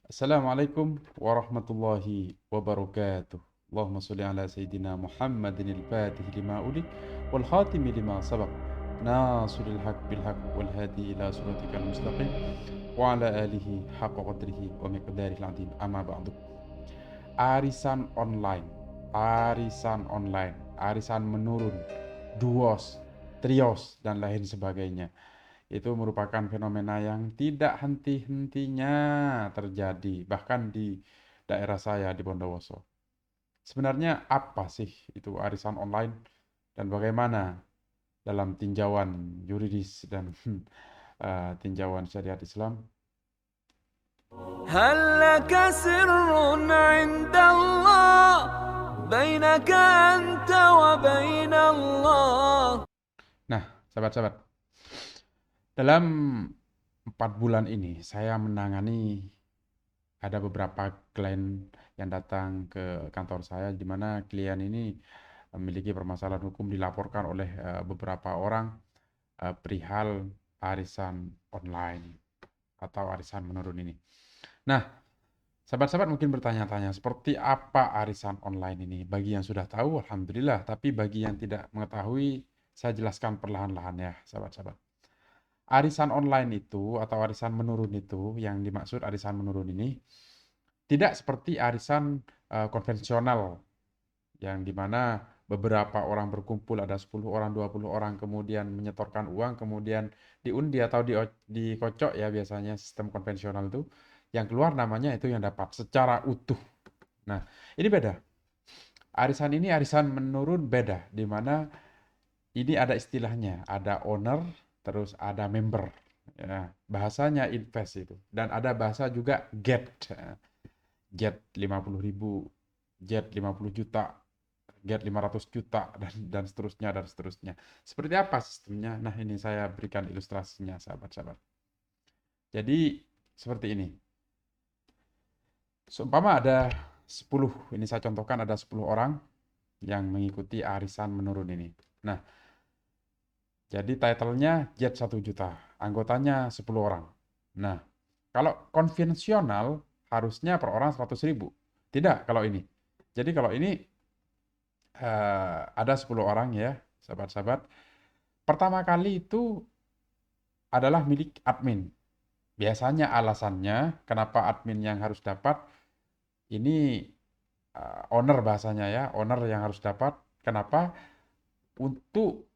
Assalamualaikum warahmatullahi wabarakatuh. Allahumma salli ala Sayyidina Muhammadin al-Fatih lima ulik wal khatimi lima sabaq nasiril haq bil haq wal hadi ila suratikal mustaqim wa ala alihi haqqa qadrihi wa miqdaril azim amma ba'du. Arisan online, arisan menurun, duos, trios dan lain sebagainya. Itu merupakan fenomena yang tidak henti-hentinya terjadi, bahkan di daerah saya di Bondowoso. Sebenarnya apa sih itu arisan online dan bagaimana dalam tinjauan yuridis dan tinjauan syariat Islam? هل لك سر عند الله بينك أنت وبين الله. Nah, sahabat-sahabat, dalam 4 bulan ini saya menangani ada beberapa klien yang datang ke kantor saya di mana klien ini memiliki permasalahan hukum dilaporkan oleh beberapa orang perihal arisan online atau arisan menurun ini. Nah, sahabat-sahabat mungkin bertanya-tanya seperti apa arisan online ini? Bagi yang sudah tahu, alhamdulillah. Tapi bagi yang tidak mengetahui, saya jelaskan perlahan-lahan ya, sahabat-sahabat. Arisan online itu atau arisan menurun itu, yang dimaksud arisan menurun ini, tidak seperti arisan konvensional yang dimana beberapa orang berkumpul, ada 10 orang, 20 orang, kemudian menyetorkan uang, kemudian diundi atau dikocok ya biasanya sistem konvensional itu, yang keluar namanya itu yang dapat secara utuh. Nah, ini beda. Arisan ini arisan menurun beda, di mana ini ada istilahnya, ada owner, terus ada member. Ya, bahasanya invest itu. Dan ada bahasa juga get. Jet 50.000, jet 50 juta, get 500 juta, dan seterusnya, dan seterusnya. Seperti apa sistemnya? Nah, ini saya berikan ilustrasinya, sahabat-sahabat. Jadi, seperti ini. Seumpama ada 10, ini saya contohkan ada 10 orang yang mengikuti arisan menurun ini. Nah, jadi title-nya jet 1 juta, anggotanya 10 orang. Nah, kalau konvensional harusnya per orang 100.000. Tidak kalau ini. Jadi kalau ini ada 10 orang ya, sahabat-sahabat. Pertama kali itu adalah milik admin. Biasanya alasannya kenapa admin yang harus dapat, ini owner bahasanya ya, owner yang harus dapat. Kenapa? Untuk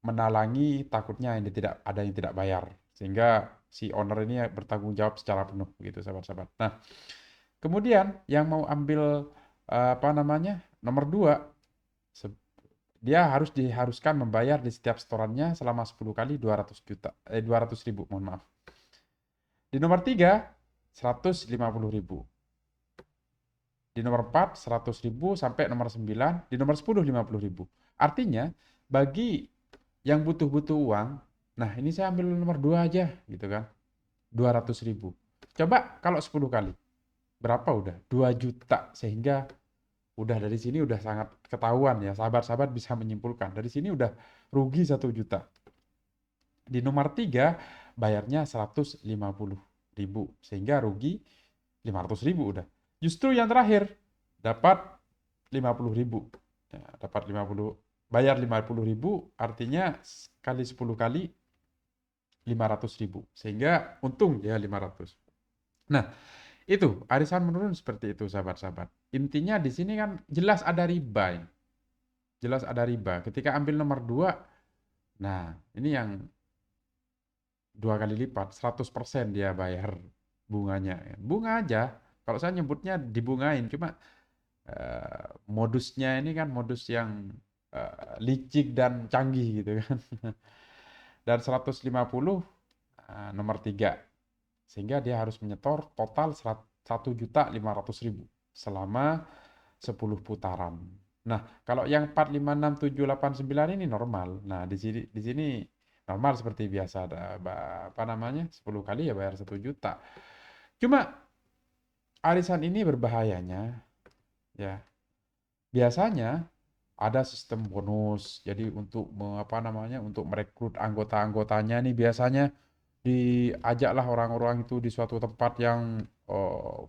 menalangi takutnya ini tidak ada yang tidak bayar. Sehingga si owner ini bertanggung jawab secara penuh gitu, sahabat-sahabat. Nah, kemudian yang mau ambil apa namanya? Nomor 2, dia harus diharuskan membayar di setiap setorannya selama 10 kali 200 juta, 200.000, mohon maaf. Di nomor 3, 150.000. Di nomor 4, 100.000 sampai nomor 9, di nomor 10, 50.000. Artinya, bagi yang butuh-butuh uang, nah ini saya ambil nomor 2 aja, gitu kan. 200.000. Coba kalau 10 kali, berapa udah? 2 juta, sehingga udah dari sini udah sangat ketahuan ya, sahabat-sahabat bisa menyimpulkan. Dari sini udah rugi 1 juta. Di nomor 3 bayarnya 150.000, sehingga rugi 500.000 udah. Justru yang terakhir dapat 50.000. Ya, dapat 50, bayar 50.000 artinya kali 10 kali 500.000. Sehingga untung ya 500. Nah, itu arisan menurun seperti itu, sahabat-sahabat. Intinya di sini kan jelas ada riba. Jelas ada riba. Ketika ambil nomor 2, nah ini yang 2 kali lipat, 100% dia bayar bunganya. Bunga aja. Kalau saya nyebutnya dibungain, cuma modusnya ini kan modus yang licik dan canggih gitu kan. Dan 150 nomor 3. Sehingga dia harus menyetor total 1.500.000 selama 10 putaran. Nah, kalau yang 4, 5, 6, 7, 8, 9 ini normal. Nah, di sini normal seperti biasa, ada apa namanya? 10 kali ya bayar 1 juta. Cuma arisan ini berbahayanya ya. Biasanya ada sistem bonus. Jadi untuk apa namanya? Untuk merekrut anggota-anggotanya nih biasanya diajaklah orang-orang itu di suatu tempat yang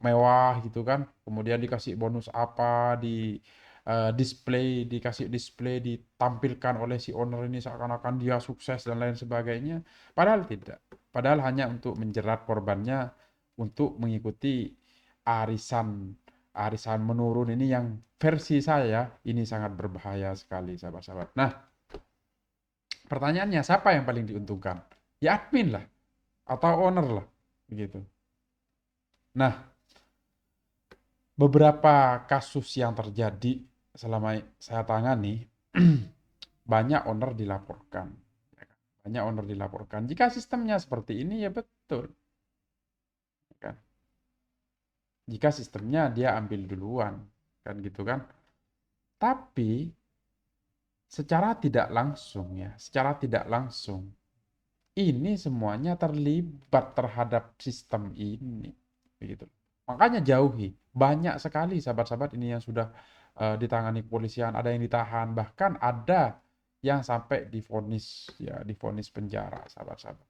mewah gitu kan, kemudian dikasih bonus apa, dikasih display, ditampilkan oleh si owner ini seakan-akan dia sukses dan lain sebagainya. Padahal tidak. Padahal hanya untuk menjerat korbannya untuk mengikuti arisan arisan menurun ini yang versi saya ini sangat berbahaya sekali, sahabat-sahabat. Nah, pertanyaannya siapa yang paling diuntungkan? Ya admin lah atau owner lah begitu. Nah, beberapa kasus yang terjadi selama saya tangani banyak owner dilaporkan. Ya kan? Banyak owner dilaporkan. Jika sistemnya seperti ini ya betul. Ya kan? Jika sistemnya dia ambil duluan kan gitu kan. Tapi secara tidak langsung ya, secara tidak langsung ini semuanya terlibat terhadap sistem ini begitu. Makanya jauhi. Banyak sekali sahabat-sahabat ini yang sudah ditangani kepolisian, ada yang ditahan, bahkan ada yang sampai divonis ya, divonis penjara sahabat-sahabat.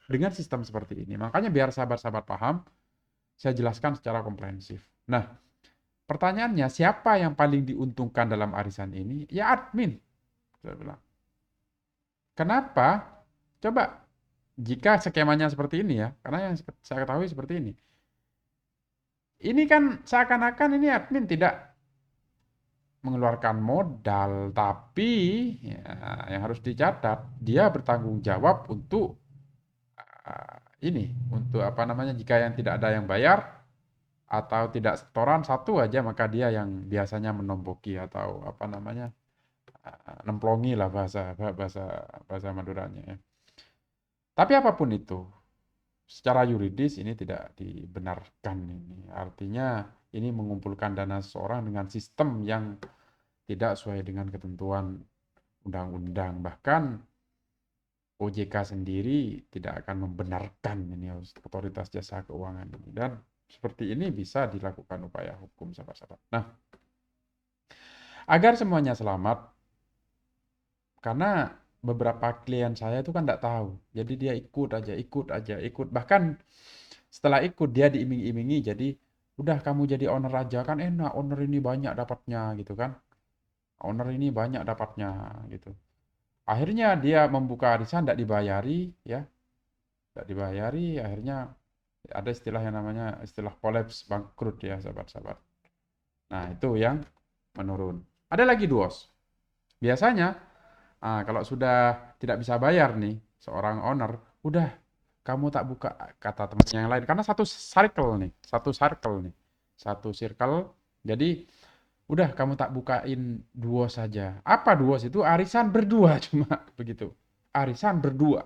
Dengan sistem seperti ini. Makanya biar sahabat-sahabat paham, saya jelaskan secara komprehensif. Nah, pertanyaannya siapa yang paling diuntungkan dalam arisan ini? Ya admin. Saya bilang. Kenapa? Coba jika skemanya seperti ini ya, karena yang saya ketahui seperti ini. Ini kan seakan-akan ini admin tidak mengeluarkan modal, tapi ya, yang harus dicatat, dia bertanggung jawab untuk ini, untuk apa namanya, jika yang tidak ada yang bayar atau tidak setoran satu aja, maka dia yang biasanya menomboki atau apa namanya, nemplongi lah bahasa bahasa bahasa Maduranya ya. Tapi apapun itu, secara yuridis ini tidak dibenarkan ini. Artinya ini mengumpulkan dana seseorang dengan sistem yang tidak sesuai dengan ketentuan undang-undang. Bahkan OJK sendiri tidak akan membenarkan ini otoritas jasa keuangan ini. Dan seperti ini bisa dilakukan upaya hukum, sahabat-sahabat. Nah, agar semuanya selamat, karena beberapa klien saya itu kan tidak tahu. Jadi dia ikut aja, ikut. Bahkan setelah ikut dia diiming-imingi, jadi udah kamu jadi owner aja kan enak, owner ini banyak dapatnya gitu kan. Owner ini banyak dapatnya gitu. Akhirnya dia membuka arisan tidak dibayari ya. Tidak dibayari, akhirnya ada istilah yang namanya istilah collapse, bangkrut ya sahabat-sahabat. Nah, itu yang menurun. Ada lagi duos. Biasanya kalau sudah tidak bisa bayar nih seorang owner, udah kamu tak buka, kata temannya yang lain, karena satu circle. Jadi udah kamu tak bukain duos saja. Apa duos itu? Arisan berdua cuma begitu. Arisan berdua.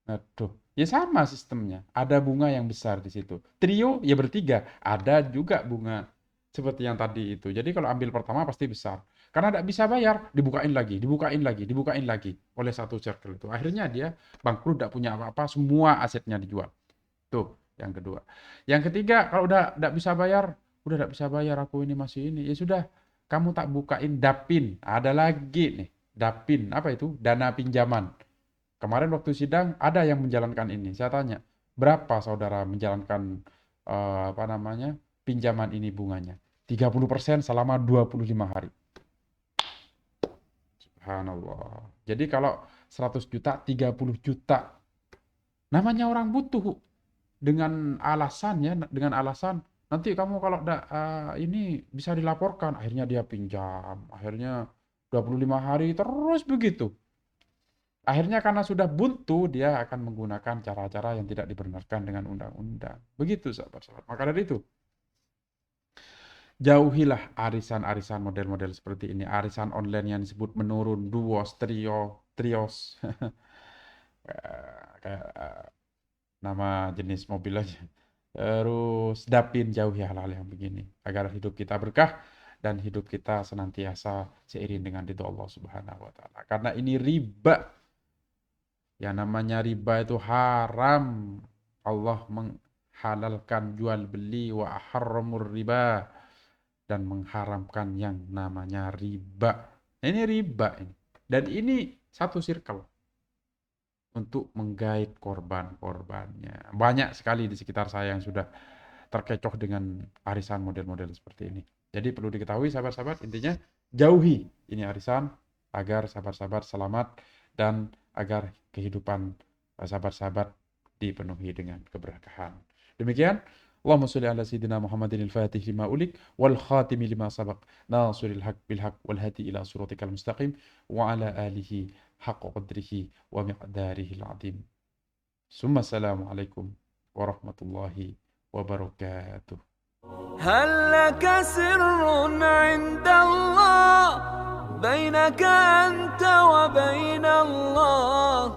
Aduh, ya sama sistemnya. Ada bunga yang besar di situ. Trio ya bertiga, ada juga bunga seperti yang tadi itu. Jadi kalau ambil pertama pasti besar. Karena tidak bisa bayar, dibukain lagi oleh satu circle itu. Akhirnya dia bangkrut, tidak punya apa-apa, semua asetnya dijual. Tuh, yang kedua. Yang ketiga, kalau udah tidak bisa bayar, aku ini masih ini. Ya sudah, kamu tak bukain dapin. Ada lagi nih, dapin. Apa itu? Dana pinjaman. Kemarin waktu sidang ada yang menjalankan ini. Saya tanya, berapa saudara menjalankan apa namanya pinjaman ini bunganya? 30% selama 25 hari. Subhanallah. Jadi kalau 100 juta, 30 juta. Namanya orang butuh. Dengan alasan nanti kamu kalau ini bisa dilaporkan. Akhirnya dia pinjam. Akhirnya 25 hari terus begitu. Akhirnya karena sudah buntu, dia akan menggunakan cara-cara yang tidak dibenarkan dengan undang-undang. Begitu sahabat-sahabat. Maka dari itu, jauhilah arisan-arisan model-model seperti ini. Arisan online yang disebut menurun, duos, trios. Kayak nama jenis mobil aja. Terus dapin, jauhi hal-hal yang begini. Agar hidup kita berkah dan hidup kita senantiasa seiring dengan ridho Allah Subhanahu wa Ta'ala. Karena ini riba. Yang namanya riba itu haram. Allah menghalalkan jual beli wa harramur riba dan mengharamkan yang namanya riba. Nah, ini riba ini. Dan ini satu circle. untuk menggait korban-korbannya. Banyak sekali di sekitar saya yang sudah terkecoh dengan arisan model-model seperti ini. Jadi perlu diketahui sahabat-sahabat, intinya jauhi ini arisan agar sahabat-sahabat selamat dan agar kehidupan sahabat-sahabat dipenuhi dengan keberkahan. Demikian, Allahumma sholli ala sayyidina Muhammadin al-Fatih lima ulik wal khatimi lima sabaq nasiril haq bil haq wal hadi ila siratikal mustaqim wa ala alihi haqqa qadrihi wa miqdarihi al-azim. Summa assalamu alaikum warahmatullahi wabarakatuh. هل لك سر عند الله بينك أنت وبين الله